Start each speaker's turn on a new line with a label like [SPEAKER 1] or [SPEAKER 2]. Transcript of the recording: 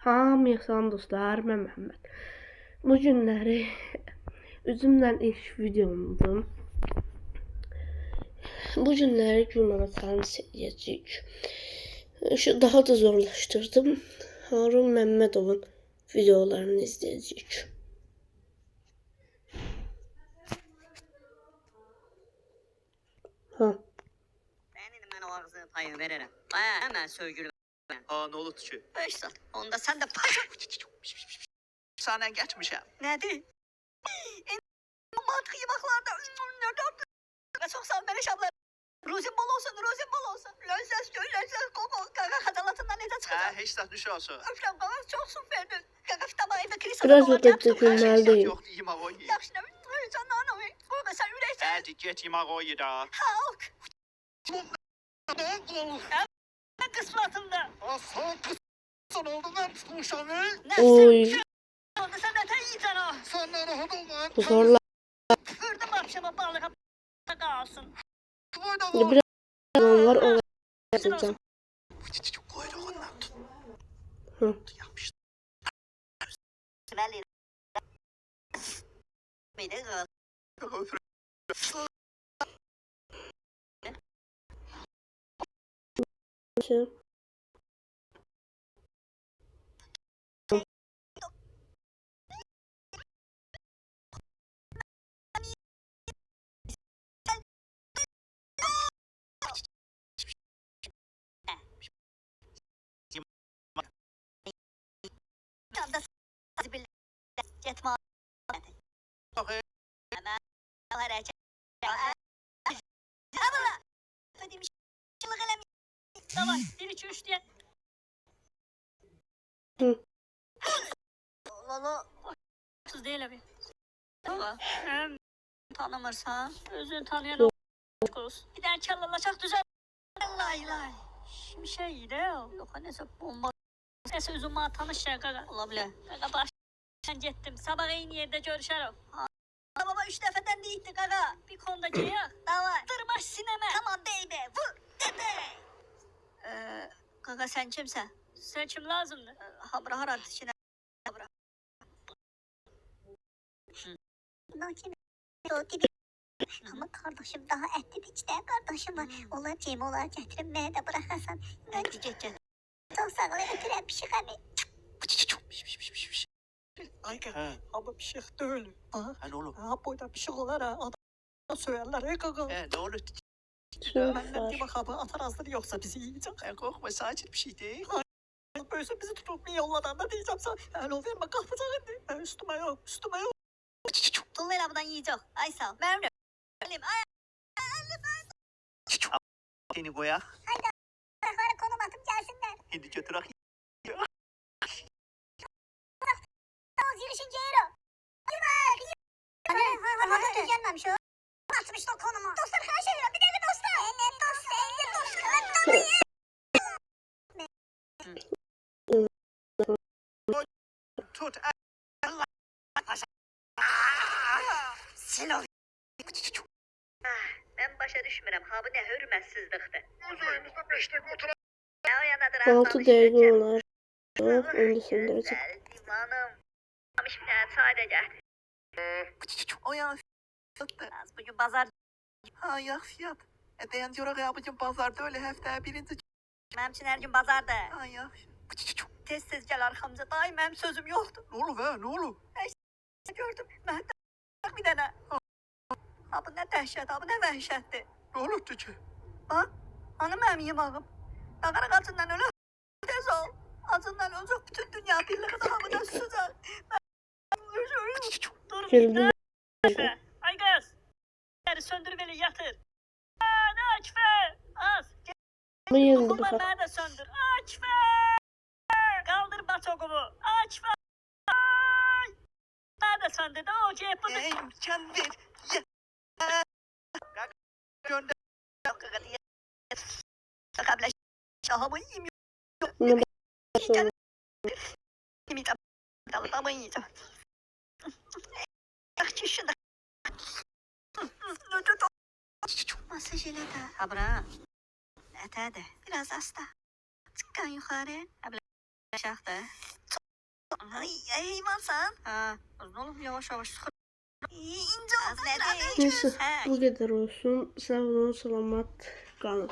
[SPEAKER 1] Hamıya salam dostlar, mən Məhəmməd. Bu günləri üzümlə ilk videomdur. Bu günləri gülməmə challenge edəcəyik. Şu daha da zorlaşdırdım. Harun Məmmədovun videolarını izləyəcəyik. Ha.
[SPEAKER 2] Ben o ağzını payını veririm. Baya hemen sövgülü.
[SPEAKER 3] Aa, ne oldu ki?
[SPEAKER 2] 5 saat. Onda sen de paşa.
[SPEAKER 3] Sahnen geçmişim.
[SPEAKER 2] Nedir? Mantık yemaklarda. Ve çok sağ ol Meriç abla. Rozin bol olsun, rozin bol olsun. Lönses göy, lönses koko. Kaka kadalatından neden çıkacak?
[SPEAKER 3] Hiç de düş olsun.
[SPEAKER 2] Öflem kaka çok süperdi. Kaka fitama evde kriz
[SPEAKER 1] Biraz da dökülmeliyim.
[SPEAKER 3] Yok, yemek o ye.
[SPEAKER 2] Yaxşı ne mi? Canlı anamı. Koyma sen üreysen.
[SPEAKER 3] Hadi git yemek o ye da.
[SPEAKER 2] Halk. Ne kısmetinde?
[SPEAKER 3] Aslan kızsan oldu lan kuşanı.
[SPEAKER 1] Oy.
[SPEAKER 2] Oldu sen neden yiyeceksin ha?
[SPEAKER 3] Sen rahat olma.
[SPEAKER 1] Zorla.
[SPEAKER 2] Kırdım akşama balığa kalsın.
[SPEAKER 1] Biraz var o yazacağım.
[SPEAKER 3] Kuyruğundan tut.
[SPEAKER 1] Hı.
[SPEAKER 3] Yapmış.
[SPEAKER 2] Belli. Mide kal.
[SPEAKER 1] Şey.
[SPEAKER 2] Yetme. Hemen hareket. Abla. Hadi bir şeylik elem. Tamam. 1 2 3 diye.
[SPEAKER 1] Hı.
[SPEAKER 2] Lolo. Kız değil abi. Hem tanımırsan özün tanıyan olsun. Bir tane kellalacak düzen. Allah ilahi. Şimdi şey iyi de yok neyse bomba. Ses özüme tanış şey kaka. Olabilir. Kaka baştan gittim. Sabah aynı yerde görüşelim. Baba 3 defeden değildi kaka. Bir konuda giyak. Tamam. Tırmaş sineme. Tamam baby. Vur. Dede. Kaka sen kimsen? Sen kim lazımdı? Habra harat içine. Habra. Nakine. O gibi. Ama kardeşim daha etli biçte kardeşim var. Onlar cem olar getirmeye de bırakırsan. Hadi getir. Çok sağ ol. Götüren bir şey hani.
[SPEAKER 4] Ayka, ama bir şey değil. Ha?
[SPEAKER 3] Ne olur?
[SPEAKER 4] Ha, boyda bir şey olur ha. Adam söylerler kaka.
[SPEAKER 3] Ne olur?
[SPEAKER 4] Benden bir bak abi atar hazır yoksa bizi yiyecek.
[SPEAKER 3] Korkma, sadece bir şey değil.
[SPEAKER 4] Böylece bizi tutup bir yolladan da diyeceğim sana. Ben o verme kalkacak şimdi. Ben üstüme yok, üstüme yok.
[SPEAKER 2] Tulluyla buradan yiyecek. Ay sağ ol. Memnun. Elim ay.
[SPEAKER 3] Seni koya.
[SPEAKER 2] Ayaklara konum atıp gelsinler.
[SPEAKER 3] Şimdi götür ak.
[SPEAKER 2] Tamam girişince yürü. Hadi da gelmemiş o. Atmış o konumu. Dostlar karşı yürü. Bir de bir dostlar. Elin dost, elin dost.
[SPEAKER 3] Tut.
[SPEAKER 2] Silah. Ben başa düşmürəm. Ha bu ne hürmetsizlikdir.
[SPEAKER 3] Uzayımızda 5 dakika otur.
[SPEAKER 2] Ne o yanadır?
[SPEAKER 1] 6 dəqiqə olar. Onu söndürəcək.
[SPEAKER 2] Divanım. Amış bir tane sadece.
[SPEAKER 3] O yan
[SPEAKER 2] Az bugün pazar.
[SPEAKER 3] ha ya fiyat. Ben diyorum ya bugün pazarda öyle hafta birinci.
[SPEAKER 2] Benim için her gün pazarda.
[SPEAKER 3] Ha ya.
[SPEAKER 2] Tez tez gel arkamca. Daim benim sözüm yoktu.
[SPEAKER 3] Ne olur be, ne olur?
[SPEAKER 2] Gördüm. Ben de bir tane. Ha bu ne dehşet, ha bu ne vəhşətdir.
[SPEAKER 3] Ne olur ki?
[SPEAKER 2] Ha? Hanım benim yemeğim. Dağarık acından ölür. Tez ol. Acından ölecek bütün dünya birliği daha mı da susacak. Dur
[SPEAKER 1] Geldim.
[SPEAKER 2] Ay kız. Geri söndür beni yatır. Ne Akfe. Az.
[SPEAKER 1] Bu yıldı
[SPEAKER 2] Dokunma
[SPEAKER 1] bak.
[SPEAKER 2] nerede söndür. Akfe. Kaldır batokumu. Akfe. Nerede söndür? O cepini.
[SPEAKER 3] İmkan ver. Gönder.
[SPEAKER 2] Kabla şahamı yiyeyim.
[SPEAKER 1] Ne başladı?
[SPEAKER 2] Yemeyeceğim. Tamam yiyeceğim. Şunu. Masaj ile de. Abra. Ete de. Biraz hasta. Çıkan yukarı. Abla aşağıda.
[SPEAKER 4] Ay eyvallah. Ha, ne oğlum yavaş yavaş sıkı. İnce oldu.
[SPEAKER 1] Neyse bu kadar olsun. Sağ olun, selamat kalın.